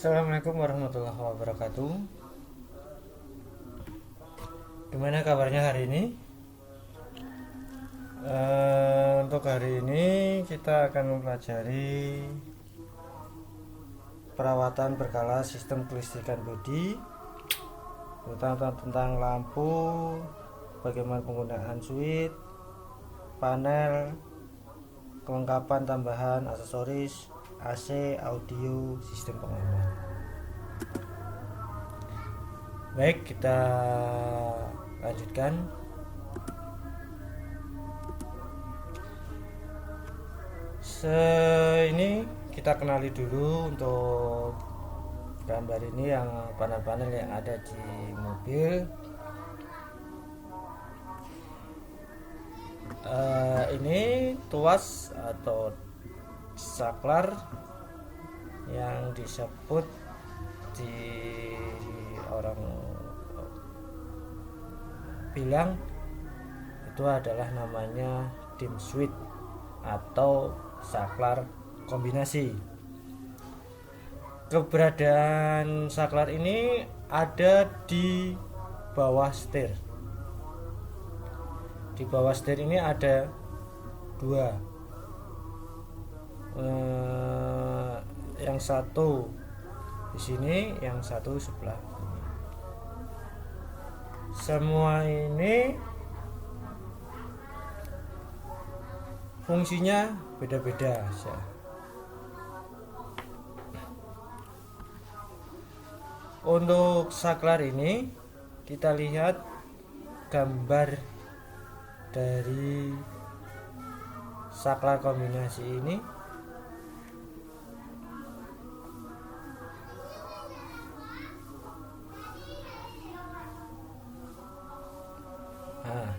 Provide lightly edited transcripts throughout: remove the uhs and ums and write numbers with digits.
Assalamualaikum warahmatullahi wabarakatuh. Gimana kabarnya hari ini? Untuk hari ini kita akan mempelajari perawatan berkala sistem kelistrikan bodi, terutama tentang lampu, bagaimana penggunaan switch, panel, kelengkapan tambahan aksesoris, AC, audio, sistem pengaman. Baik, kita lanjutkan. Ini kita kenali dulu untuk gambar ini, yang panel-panel yang ada di mobil. Ini tuas atau saklar yang disebut di orang bilang itu adalah namanya dim switch atau saklar kombinasi. Keberadaan saklar ini ada di bawah setir. Di bawah setir ini ada dua, yang satu di sini, yang satu sebelah ini. Semua ini fungsinya beda-beda ya. Untuk saklar ini kita lihat gambar dari saklar kombinasi ini. Nah,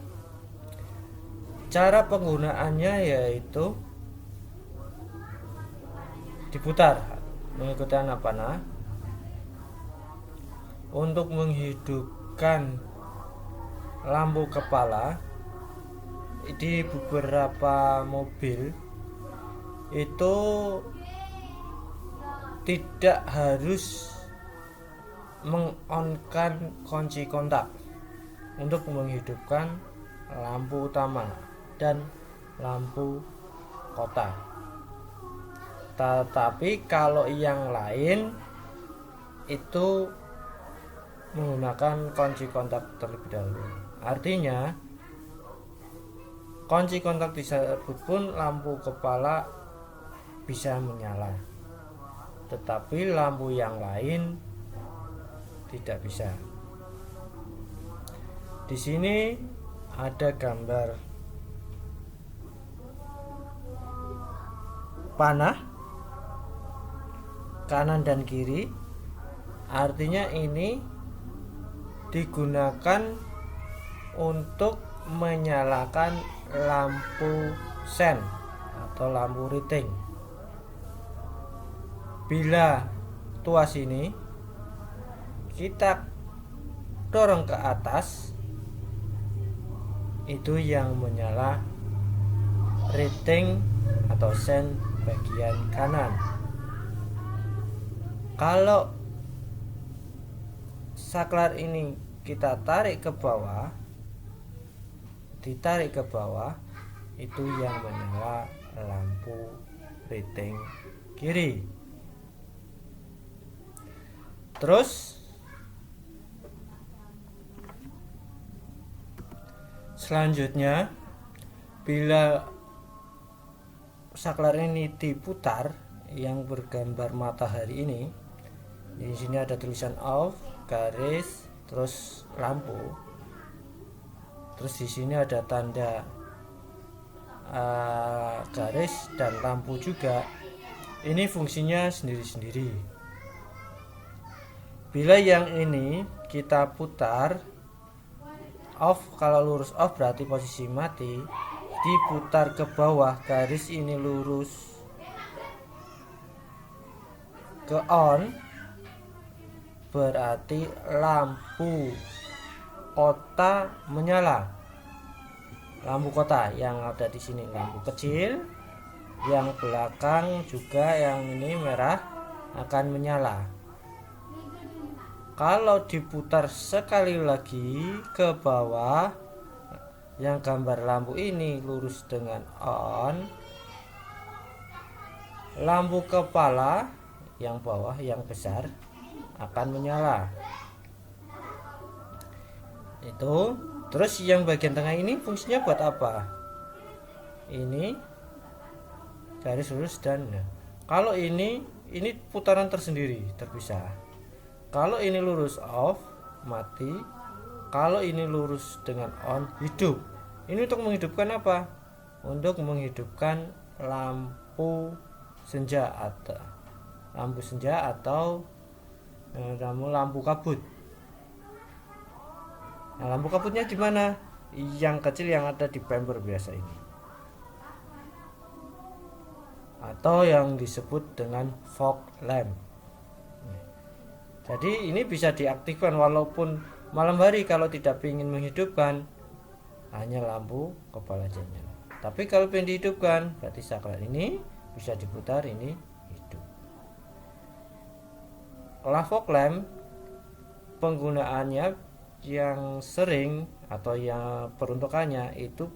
cara penggunaannya yaitu diputar mengikuti anak panah. Untuk menghidupkan lampu kepala di beberapa mobil itu tidak harus mengonkan kunci kontak untuk menghidupkan lampu utama dan lampu kota. Tetapi kalau yang lain itu menggunakan kunci kontak terlebih dahulu. Artinya kunci kontak disebut pun lampu kepala bisa menyala, tetapi lampu yang lain tidak bisa. Di sini ada gambar panah kanan dan kiri, artinya ini digunakan untuk menyalakan lampu sen atau lampu riting. Bila tuas ini kita dorong ke atas, itu yang menyala riting atau sen bagian kanan. Kalau saklar ini kita tarik ke bawah, ditarik ke bawah, itu yang menyala lampu riting kiri. Terus selanjutnya, bila saklar ini diputar, yang bergambar matahari ini, di sini ada tulisan off, garis, terus lampu. Terus di sini ada tanda garis dan lampu juga. Ini fungsinya sendiri-sendiri. Bila yang ini kita putar off, kalau lurus off berarti posisi mati. Diputar ke bawah, garis ini lurus ke on, berarti lampu kota menyala. Lampu kota yang ada di sini lampu kecil, yang belakang juga yang ini merah akan menyala. Kalau diputar sekali lagi ke bawah, yang gambar lampu ini lurus dengan on, lampu kepala yang bawah yang besar akan menyala. Itu terus yang bagian tengah ini fungsinya buat apa? Ini garis lurus dan kalau ini putaran tersendiri terpisah. Kalau ini lurus off mati, kalau ini lurus dengan on hidup. Ini untuk menghidupkan apa? Untuk menghidupkan lampu senja atau lampu kabut. Nah, lampu kabutnya di mana? Yang kecil yang ada di bumper biasa ini, atau yang disebut dengan fog lamp. Jadi ini bisa diaktifkan walaupun malam hari kalau tidak ingin menghidupkan, hanya lampu kepala aja nyala. Tapi kalau ingin dihidupkan, berarti saklar ini bisa diputar, ini hidup. Kalau fog lamp penggunaannya yang sering atau yang peruntukannya itu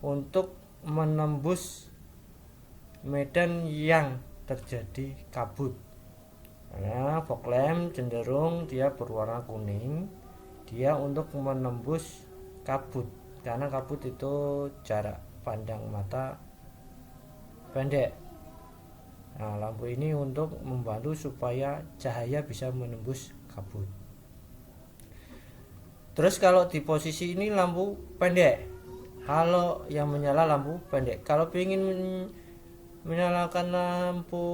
untuk menembus medan yang terjadi kabut. Karena fog lamp cenderung dia berwarna kuning, dia untuk menembus kabut, karena kabut itu jarak pandang mata pendek. Nah, lampu ini untuk membantu supaya cahaya bisa menembus kabut. Terus kalau di posisi ini lampu pendek, kalau yang menyala lampu pendek, kalau ingin menyalakan lampu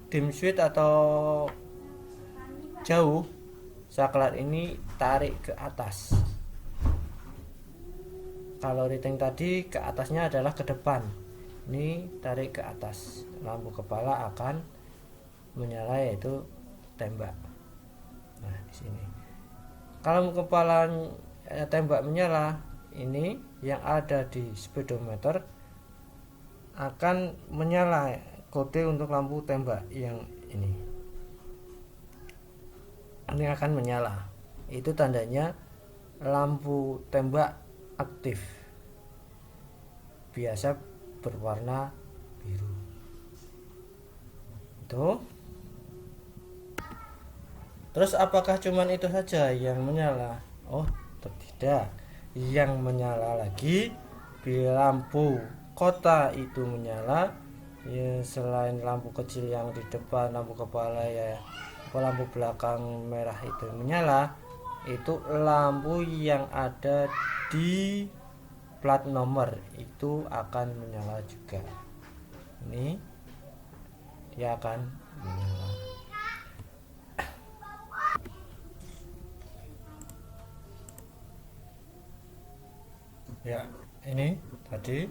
dim switch atau jauh, saklar ini tarik ke atas. Kalau rating tadi ke atasnya adalah ke depan, ini tarik ke atas, lampu kepala akan menyala yaitu tembak. Nah di sini kalau kepala tembak menyala, ini yang ada di speedometer akan menyala kode untuk lampu tembak yang ini akan menyala. Itu tandanya lampu tembak aktif, biasa berwarna biru. Itu. Terus apakah cuman itu saja yang menyala? Oh, tidak. Yang menyala lagi bila lampu kota itu menyala, ya, selain lampu kecil yang di depan lampu kepala ya, lampu belakang merah itu menyala, itu lampu yang ada di plat nomor itu akan menyala juga. Ini dia akan menyala. Ya, ini tadi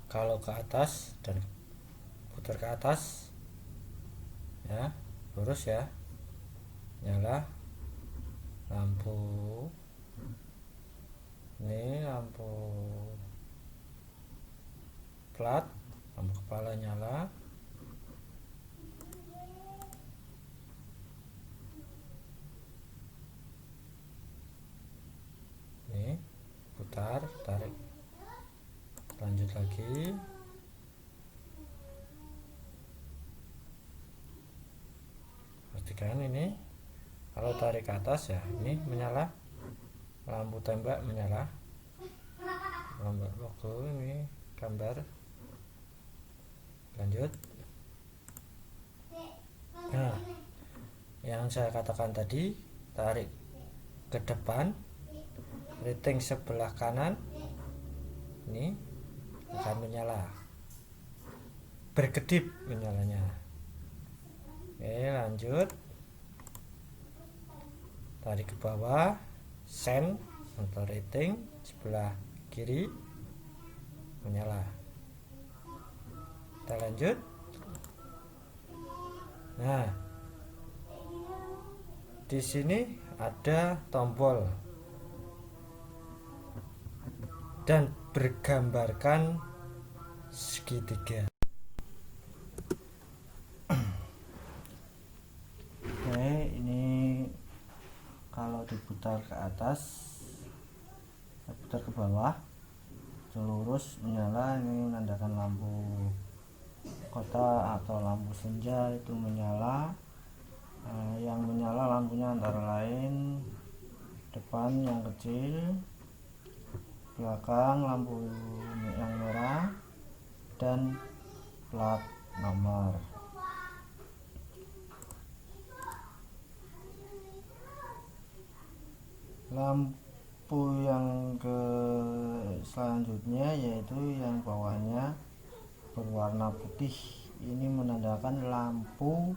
kalau ke atas dan putar ke atas ya, lurus ya, nyala lampu. Ini lampu plat, lampu kepala nyala. Ini putar, tarik, lanjut lagi. Pastikan ini kalau tarik ke atas ya, ini menyala, lampu tembak menyala, lampu logo ini gambar. Lanjut. Nah, yang saya katakan tadi, tarik ke depan, rating sebelah kanan ini akan menyala, berkedip menyalanya. Oke, lanjut, tarik ke bawah, sen atau rating sebelah kiri menyala. Kita lanjut. Nah, di sini ada tombol dan bergambarkan segitiga. atas, saya putar ke bawah, lurus menyala. Ini menandakan lampu kota atau lampu senja itu menyala. Yang menyala lampunya antara lain depan yang kecil, belakang lampu yang merah, dan plat nomor. Lampu yang ke selanjutnya yaitu yang bawahnya berwarna putih. Ini menandakan lampu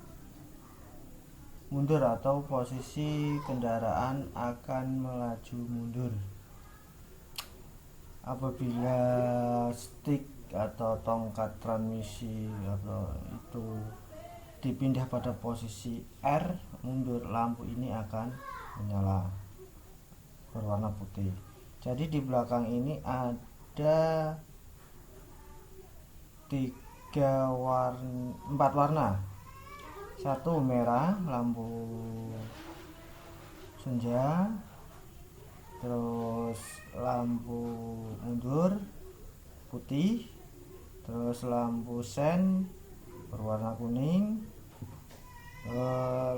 mundur atau posisi kendaraan akan melaju mundur. Apabila stick atau tongkat transmisi atau itu dipindah pada posisi R mundur, lampu ini akan menyala berwarna putih. Jadi di belakang ini ada 4 warna. 1 merah, lampu senja, terus lampu mundur putih, terus lampu sen berwarna kuning,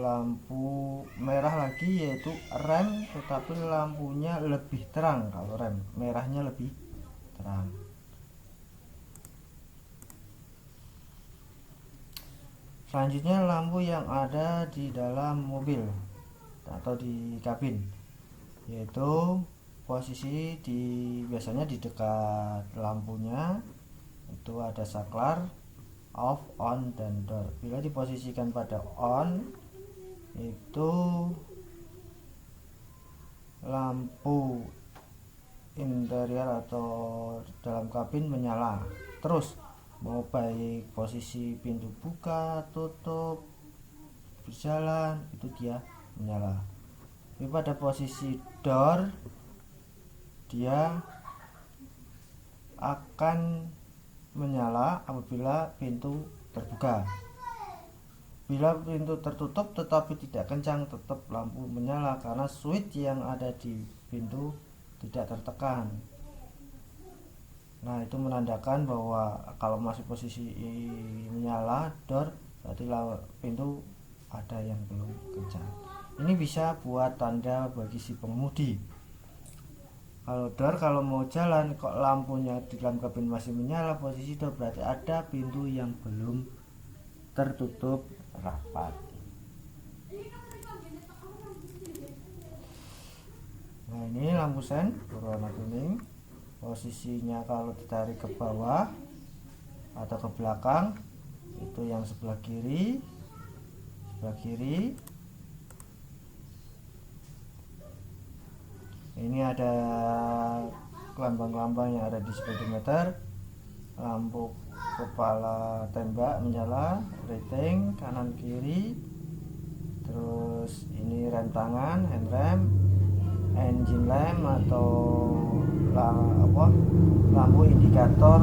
lampu merah lagi yaitu rem, tetapi lampunya lebih terang. Kalau rem merahnya lebih terang. Selanjutnya lampu yang ada di dalam mobil atau di kabin, yaitu posisi biasanya di dekat lampunya itu ada saklar off, on, dan door. Bila diposisikan pada on, itu lampu interior atau dalam kabin menyala terus, mau baik posisi pintu buka, tutup, berjalan, itu dia menyala. Tapi pada posisi door, dia akan menyala apabila pintu terbuka. Bila pintu tertutup tetapi tidak kencang, tetap lampu menyala karena switch yang ada di pintu tidak tertekan. Nah, itu menandakan bahwa kalau masih posisi menyala door, berarti pintu ada yang belum kencang. Ini bisa buat tanda bagi si pengemudi. Kalau door, kalau mau jalan kok lampunya di dalam kabin masih menyala posisi door, berarti ada pintu yang belum tertutup rapat. Nah, ini lampu sen berwarna kuning. Posisinya kalau ditarik ke bawah atau ke belakang itu yang sebelah kiri. Ini ada lambang-lambang yang ada di speedometer. Lampu kepala tembak menyala, rating kanan kiri. Terus ini rem tangan, handrem, engine lamp atau lampu indikator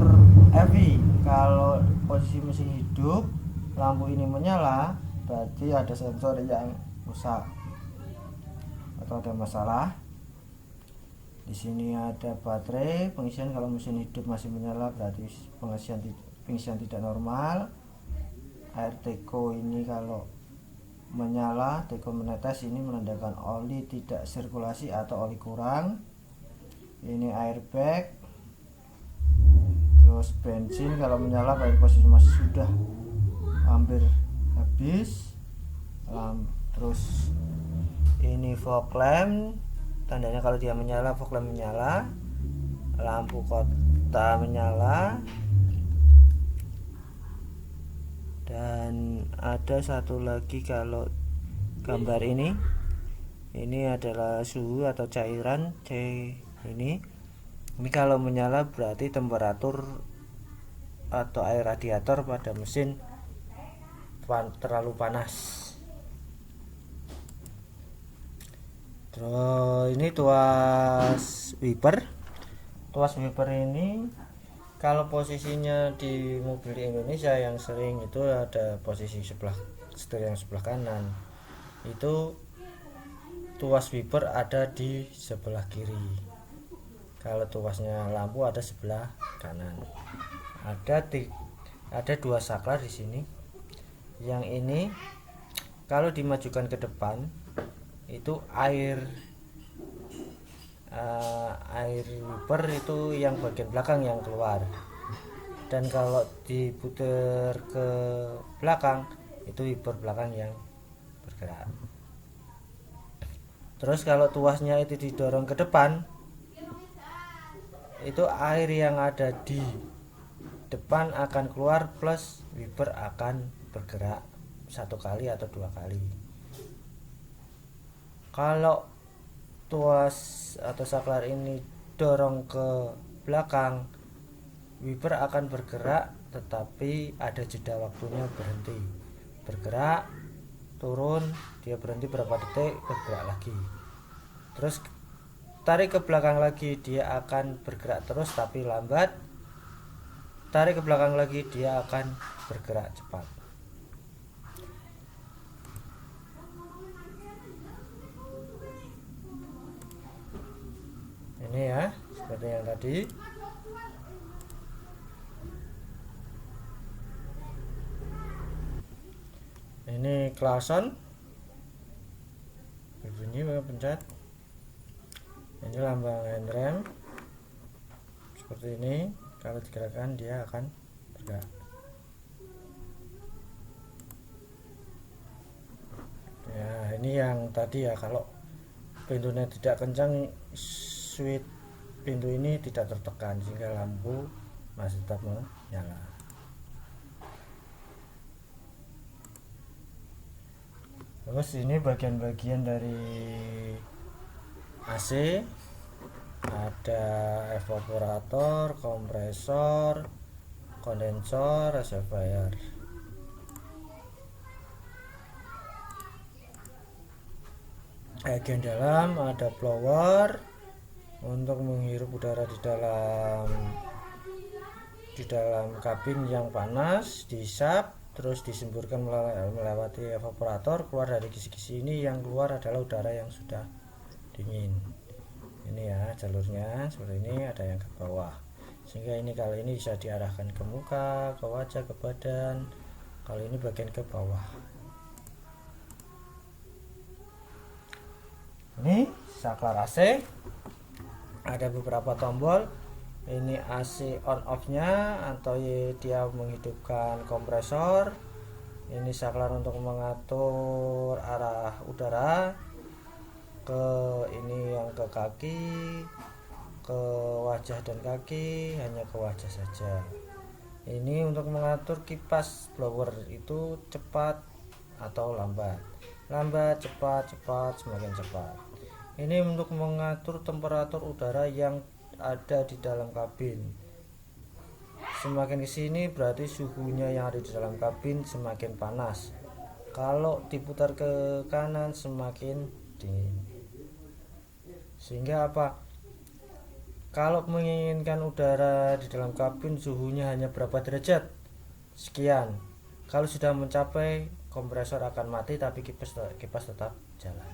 EV. Kalau posisi mesin hidup lampu ini menyala, berarti ada sensor yang rusak atau ada masalah. Di sini ada baterai pengisian. Kalau mesin hidup masih menyala, berarti pengisian tidak normal. Air teko ini kalau menyala, teko menetes, ini menandakan oli tidak sirkulasi atau oli kurang. Ini airbag. Terus bensin kalau menyala pada posisi masih sudah hampir habis. Terus ini fog lamp, tandanya kalau dia menyala, fog lamp menyala. Lampu kota menyala. Dan ada satu lagi, kalau gambar ini adalah suhu atau cairan C. Ini kalau menyala berarti temperatur atau air radiator pada mesin terlalu panas. Terus ini tuas wiper. Tuas wiper ini kalau posisinya di mobil Indonesia yang sering itu ada posisi setir yang sebelah kanan. Itu tuas wiper ada di sebelah kiri, kalau tuasnya lampu ada sebelah kanan. Ada dua saklar di sini. Yang ini kalau dimajukan ke depan itu air wiper itu yang bagian belakang yang keluar, dan kalau diputar ke belakang itu wiper belakang yang bergerak. Terus kalau tuasnya itu didorong ke depan, itu air yang ada di depan akan keluar plus wiper akan bergerak satu kali atau dua kali. Kalau tuas atau saklar ini dorong ke belakang, wiper akan bergerak tetapi ada jeda waktunya, berhenti bergerak, turun, dia berhenti berapa detik, bergerak lagi, terus tarik ke belakang lagi, dia akan bergerak terus tapi lambat, tarik ke belakang lagi, dia akan bergerak cepat. Ini ya, seperti yang tadi. Ini klason, berbunyi pencet. Ini lambang handrem, seperti ini. Kalau digerakkan dia akan bergerak. Ya, ini yang tadi ya, kalau pintunya tidak kencang, switch pintu ini tidak tertekan sehingga lampu masih tetap menyala. Terus ini bagian-bagian dari AC, ada evaporator, kompresor, kondensor, reservoir. Bagian dalam ada blower untuk menghirup udara di dalam kabin yang panas, dihisap terus disemburkan melewati evaporator, keluar dari kisi-kisi ini. Yang keluar adalah udara yang sudah dingin. Ini ya jalurnya seperti ini, ada yang ke bawah, sehingga ini kali ini bisa diarahkan ke muka, ke wajah, ke badan. Kalau ini bagian ke bawah. Ini saklar AC, ada beberapa tombol. Ini AC on off nya atau dia menghidupkan kompresor. Ini saklar untuk mengatur arah udara ke ini, yang ke kaki, ke wajah dan kaki, hanya ke wajah saja. Ini untuk mengatur kipas blower itu cepat atau lambat, cepat, semakin cepat. Ini untuk mengatur temperatur udara yang ada di dalam kabin. Semakin kesini berarti suhunya yang ada di dalam kabin semakin panas. Kalau diputar ke kanan semakin dingin. Sehingga apa? Kalau menginginkan udara di dalam kabin suhunya hanya berapa derajat? Sekian. Kalau sudah mencapai, kompresor akan mati tapi kipas tetap jalan.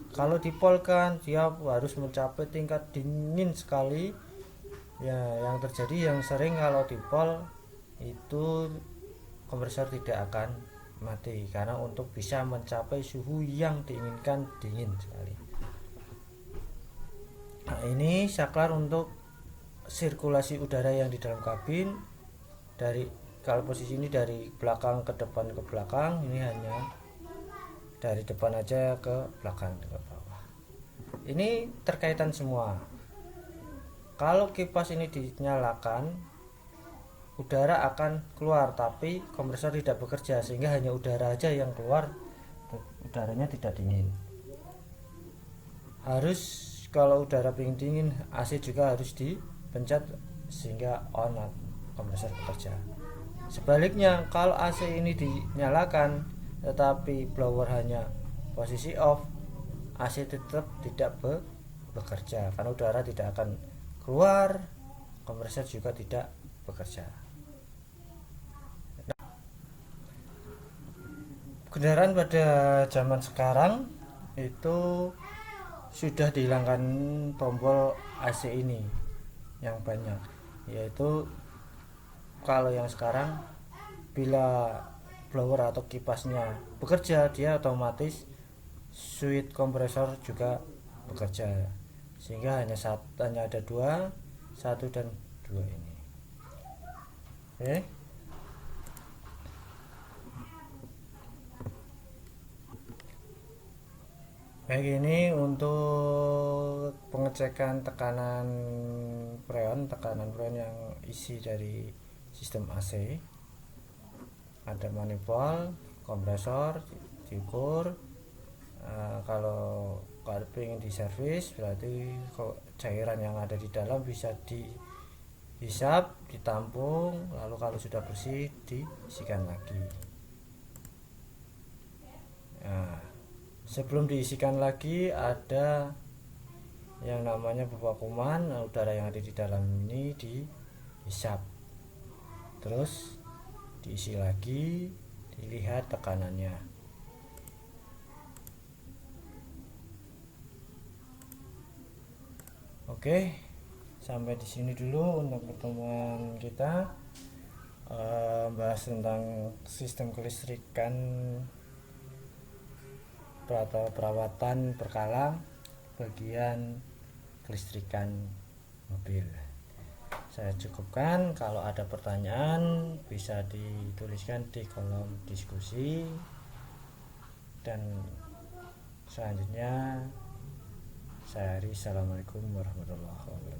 Kalau dipolkan dia harus mencapai tingkat dingin sekali. Ya, yang terjadi yang sering kalau dipol itu kompresor tidak akan mati karena untuk bisa mencapai suhu yang diinginkan dingin sekali. Nah, ini saklar untuk sirkulasi udara yang di dalam kabin. Kalau posisi ini dari belakang ke depan ke belakang, ini hanya dari depan aja ke belakang ke bawah. Ini terkaitan semua. Kalau kipas ini dinyalakan, udara akan keluar tapi kompresor tidak bekerja, sehingga hanya udara aja yang keluar, udaranya tidak dingin. Kalau udara pengen dingin, AC juga harus dipencet sehingga on, kompresor bekerja. Sebaliknya, kalau AC ini dinyalakan tetapi blower hanya posisi off, AC tetap tidak bekerja karena udara tidak akan keluar, kompresor juga tidak bekerja. Kendaraan pada zaman sekarang itu sudah dihilangkan tombol AC ini yang banyak, yaitu kalau yang sekarang bila blower atau kipasnya bekerja, dia otomatis switch kompresor juga bekerja, sehingga hanya ada dua, satu dan dua ini. Oke. Baik, ini untuk pengecekan tekanan freon yang isi dari sistem AC. Ada manifold, kompresor diukur. Kalau ingin diservis, berarti cairan yang ada di dalam bisa dihisap, ditampung, lalu kalau sudah bersih diisikan lagi. Nah, sebelum diisikan lagi ada yang namanya pevakuman. Udara yang ada di dalam ini dihisap, terus diisi lagi, dilihat tekanannya. Oke, sampai di sini dulu untuk pertemuan kita, bahas tentang sistem kelistrikan atau perawatan berkala bagian kelistrikan mobil. Saya cukupkan. Kalau ada pertanyaan bisa dituliskan di kolom diskusi, dan selanjutnya saya Ari. Assalamualaikum warahmatullahi wabarakatuh.